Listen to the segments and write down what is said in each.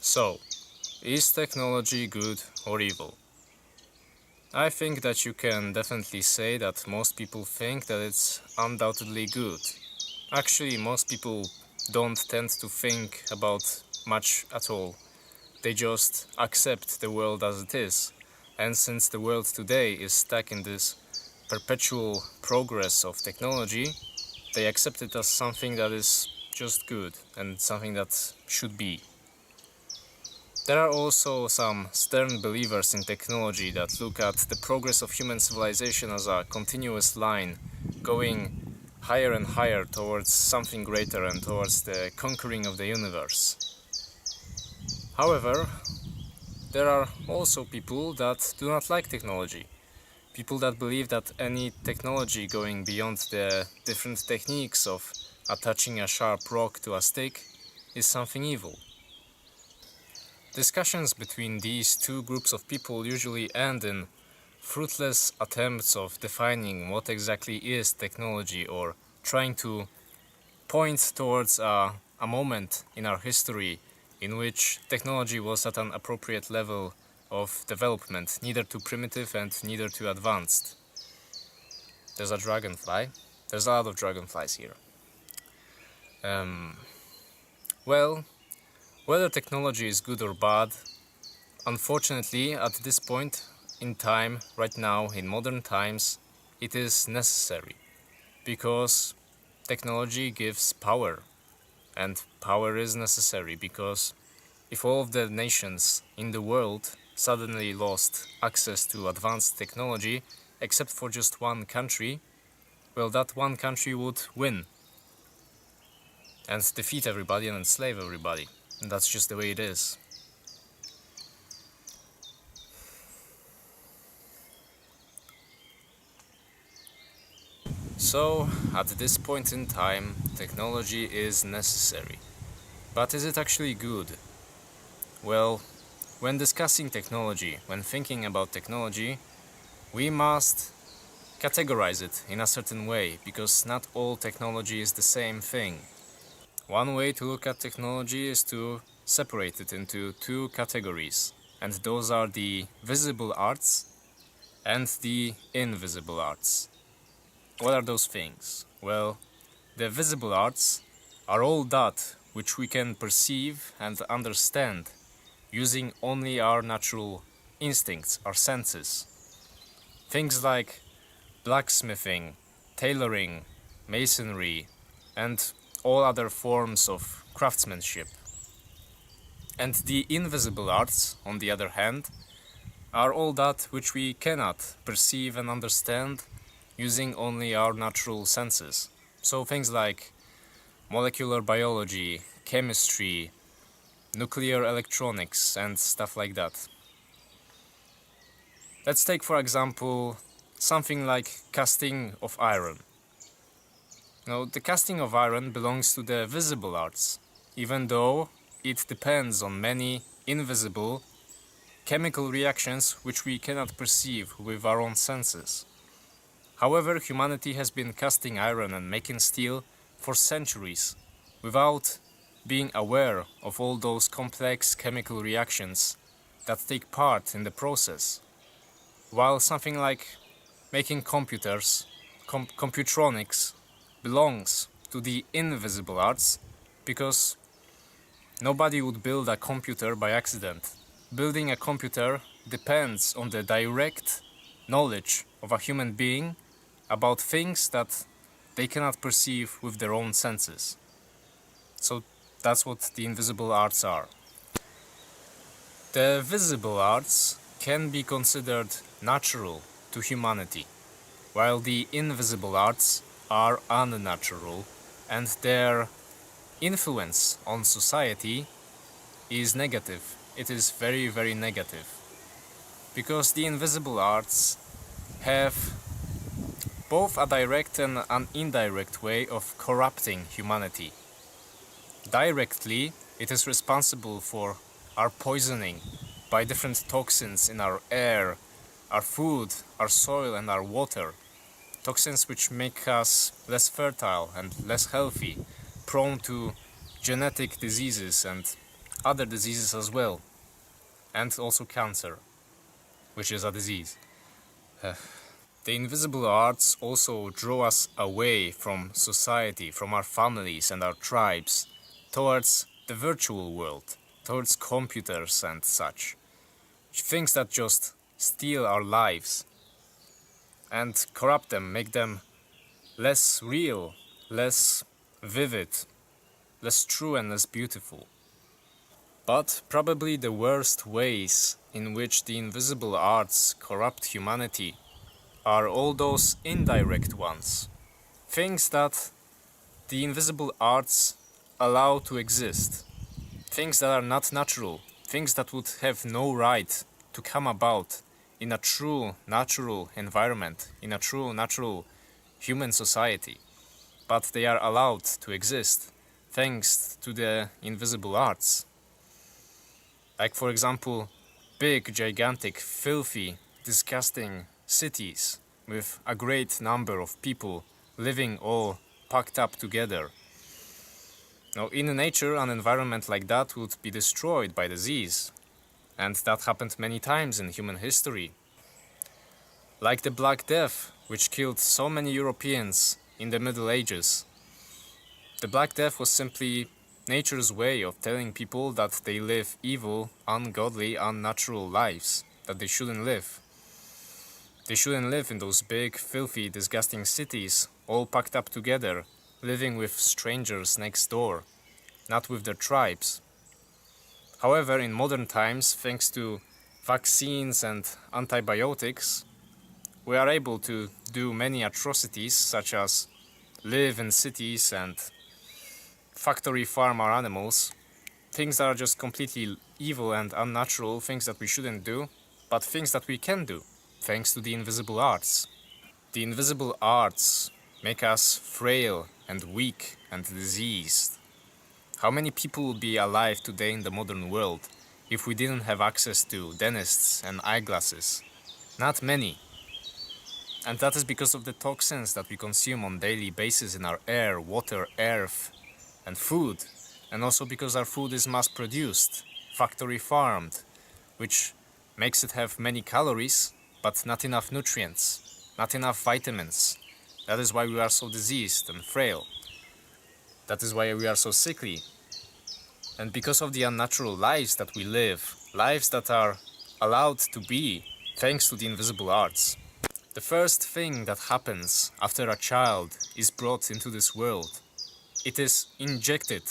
So, is technology good or evil? I think that you can definitely say that most people think that it's undoubtedly good. Actually, most people don't tend to think about much at all. They just accept the world as it is. And since the world today is stuck in this perpetual progress of technology, they accept it as something that is just good and something that should be. There are also some stern believers in technology that look at the progress of human civilization as a continuous line going higher and higher towards something greater and towards the conquering of the universe. However, there are also people that do not like technology. People that believe that any technology going beyond the different techniques of attaching a sharp rock to a stick is something evil. Discussions between these two groups of people usually end in fruitless attempts of defining what exactly is technology or trying to point towards a moment in our history in which technology was at an appropriate level of development, neither too primitive and neither too advanced. There's a dragonfly. There's a lot of dragonflies here. Well, whether technology is good or bad, unfortunately, at this point in time, right now, in modern times, it is necessary. Because technology gives power. And power is necessary because if all of the nations in the world suddenly lost access to advanced technology, except for just one country, well, that one country would win and defeat everybody and enslave everybody. And that's just the way it is. So, at this point in time, technology is necessary. But is it actually good? Well, when discussing technology, when thinking about technology, we must categorize it in a certain way, because not all technology is the same thing. One way to look at technology is to separate it into two categories, and those are the visible arts and the invisible arts. What are those things? Well, the visible arts are all that which we can perceive and understand using only our natural instincts, our senses. Things like blacksmithing, tailoring, masonry, and all other forms of craftsmanship. And the invisible arts, on the other hand, are all that which we cannot perceive and understand using only our natural senses. So things like molecular biology, chemistry, nuclear electronics, and stuff like that. Let's take, for example, something like casting of iron. Now, the casting of iron belongs to the visible arts, even though it depends on many invisible chemical reactions which we cannot perceive with our own senses. However, humanity has been casting iron and making steel for centuries without being aware of all those complex chemical reactions that take part in the process. While something like making computers, computronics, belongs to the invisible arts, because nobody would build a computer by accident. Building a computer depends on the direct knowledge of a human being about things that they cannot perceive with their own senses. So that's what the invisible arts are. The visible arts can be considered natural to humanity, while the invisible arts are unnatural, and their influence on society is negative. It is very, very negative. Because the invisible arts have both a direct and an indirect way of corrupting humanity. Directly, it is responsible for our poisoning by different toxins in our air, our food, our soil, and our water. Toxins which make us less fertile and less healthy, prone to genetic diseases and other diseases as well, and also cancer, which is a disease. The invisible arts also draw us away from society, from our families and our tribes, towards the virtual world, towards computers and such. Things that just steal our lives and corrupt them, make them less real, less vivid, less true and less beautiful. But probably the worst ways in which the invisible arts corrupt humanity are all those indirect ones. Things that the invisible arts allow to exist. Things that are not natural. Things that would have no right to come about in a true natural environment, in a true natural human society. But they are allowed to exist thanks to the invisible arts. Like, for example, big, gigantic, filthy, disgusting cities with a great number of people living all packed up together. Now, in nature, an environment like that would be destroyed by disease, and that happened many times in human history. Like the Black Death, which killed so many Europeans in the Middle Ages. The Black Death was simply nature's way of telling people that they live evil, ungodly, unnatural lives, that they shouldn't live. They shouldn't live in those big, filthy, disgusting cities, all packed up together, living with strangers next door, not with their tribes. However, in modern times, thanks to vaccines and antibiotics, we are able to do many atrocities, such as live in cities and factory farm our animals, things that are just completely evil and unnatural, things that we shouldn't do, but things that we can do, thanks to the invisible arts. The invisible arts make us frail and weak and diseased. How many people would be alive today in the modern world if we didn't have access to dentists and eyeglasses? Not many. And that is because of the toxins that we consume on a daily basis in our air, water, earth, and food, and also because our food is mass-produced, factory-farmed, which makes it have many calories, but not enough nutrients, not enough vitamins. That is why we are so diseased and frail. That is why we are so sickly. And because of the unnatural lives that we live, lives that are allowed to be thanks to the invisible arts. The first thing that happens after a child is brought into this world, it is injected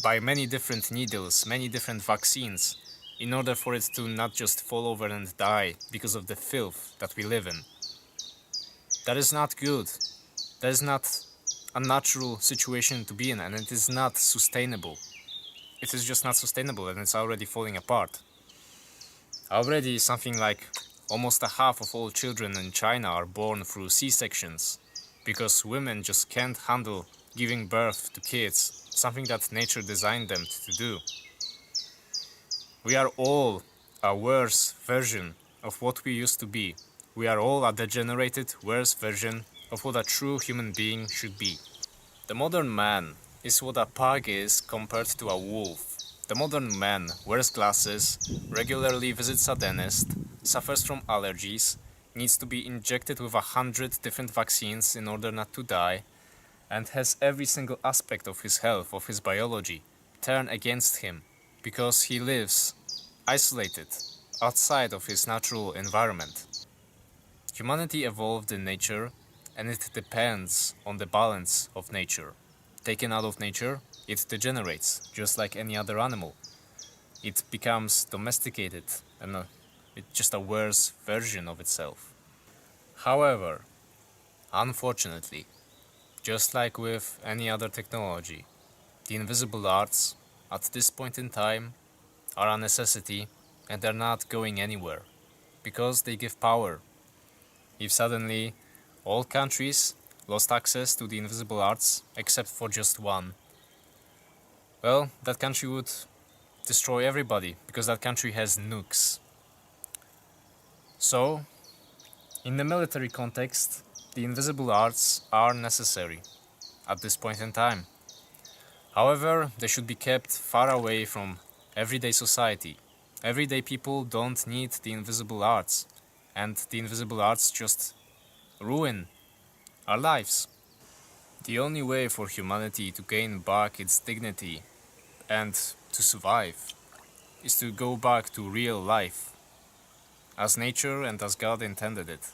by many different needles, many different vaccines, in order for it to not just fall over and die because of the filth that we live in. That is not good. That is not a natural situation to be in, and it is not sustainable. It is just not sustainable, and it's already falling apart. Already something like almost a half of all children in China are born through C-sections, because women just can't handle giving birth to kids, something that nature designed them to do. We are all a worse version of what we used to be. We are all a degenerated, worse version of what a true human being should be. The modern man is what a pug is compared to a wolf. The modern man wears glasses, regularly visits a dentist, suffers from allergies, needs to be injected with 100 different vaccines in order not to die, and has every single aspect of his health, of his biology, turn against him, because he lives isolated, outside of his natural environment. Humanity evolved in nature, and it depends on the balance of nature. Taken out of nature, it degenerates, just like any other animal. It becomes domesticated, and it's just a worse version of itself. However, unfortunately, just like with any other technology, the invisible arts, at this point in time, are a necessity, and they're not going anywhere, because they give power. If suddenly all countries lost access to the invisible arts, except for just one, well, that country would destroy everybody, because that country has nukes. So, in the military context, the invisible arts are necessary at this point in time. However, they should be kept far away from everyday society. Everyday people don't need the invisible arts, and the invisible arts just ruin our lives. The only way for humanity to gain back its dignity and to survive is to go back to real life, as nature and as God intended it.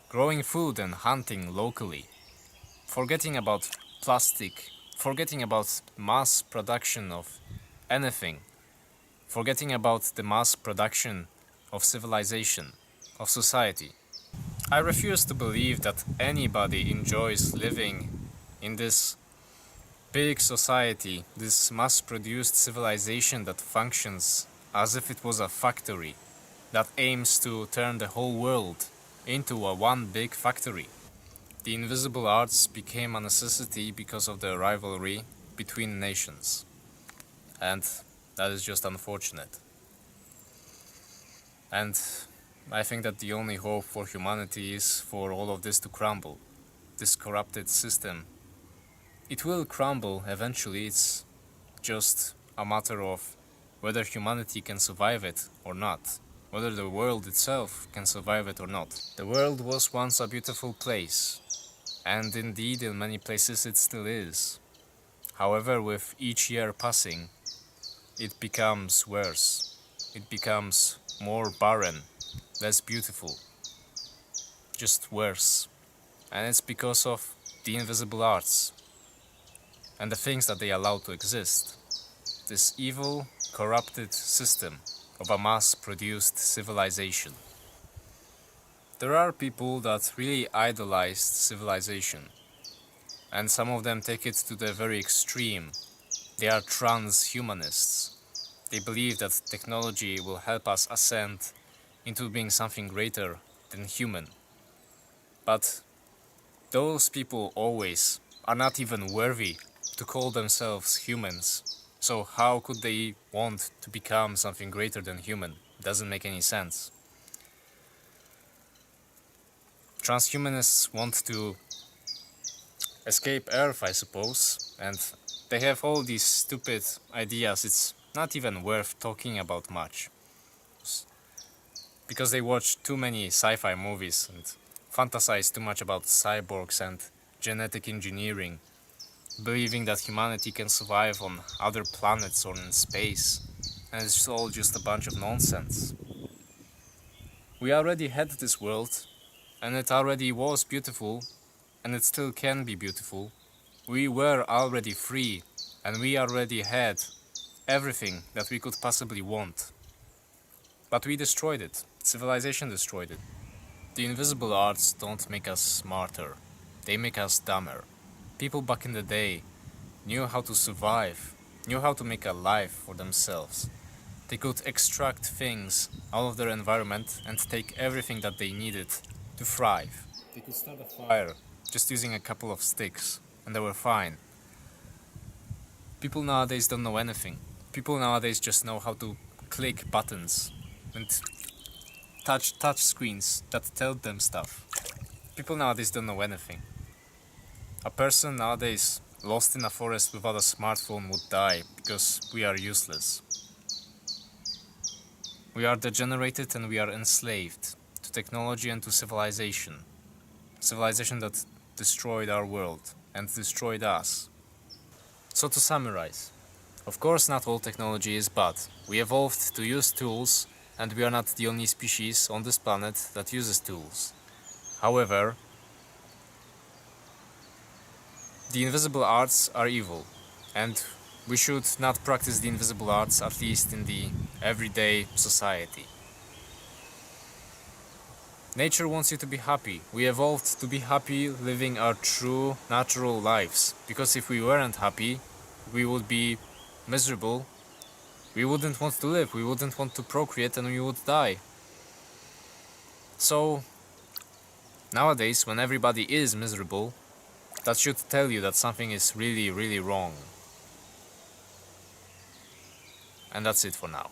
Growing food and hunting locally, forgetting about plastic, forgetting about mass production of anything, forgetting about the mass production of civilization, of society. I refuse to believe that anybody enjoys living in this big society, this mass-produced civilization that functions as if it was a factory, that aims to turn the whole world into a one big factory. The invisible arts became a necessity because of the rivalry between nations, and that is just unfortunate. And I think that the only hope for humanity is for all of this to crumble, this corrupted system. It will crumble eventually, it's just a matter of whether humanity can survive it or not, whether the world itself can survive it or not. The world was once a beautiful place, and indeed in many places it still is. However, with each year passing, it becomes worse. It becomes more barren, less beautiful, just worse. And it's because of the invisible arts and the things that they allow to exist. This evil, corrupted system of a mass-produced civilization. There are people that really idolize civilization, and some of them take it to the very extreme. They are transhumanists. They believe that technology will help us ascend into being something greater than human. But those people always are not even worthy to call themselves humans. So how could they want to become something greater than human? Doesn't make any sense. Transhumanists want to escape Earth, I suppose, and they have all these stupid ideas. It's not even worth talking about much, because they watch too many sci-fi movies and fantasize too much about cyborgs and genetic engineering, believing that humanity can survive on other planets or in space, and it's all just a bunch of nonsense. We already had this world, and it already was beautiful, and it still can be beautiful. We were already free, and we already had everything that we could possibly want. But we destroyed it. Civilization destroyed it. The invisible arts don't make us smarter, they make us dumber. People back in the day knew how to survive, knew how to make a life for themselves. They could extract things out of their environment and take everything that they needed to thrive. They could start a fire just using a couple of sticks, and they were fine. People nowadays don't know anything. People nowadays just know how to click buttons and touch screens that tell them stuff. People nowadays don't know anything. A person nowadays lost in a forest without a smartphone would die because we are useless. We are degenerated and we are enslaved to technology and to civilization. Civilization that destroyed our world and destroyed us. So to summarize, of course not all technology is bad. We evolved to use tools, and we are not the only species on this planet that uses tools. However, the invisible arts are evil, and we should not practice the invisible arts, at least in the everyday society. Nature wants you to be happy. We evolved to be happy living our true, natural lives. Because if we weren't happy, we would be miserable. We wouldn't want to live, we wouldn't want to procreate, and we would die. So, nowadays, when everybody is miserable, that should tell you that something is really, really wrong. And that's it for now.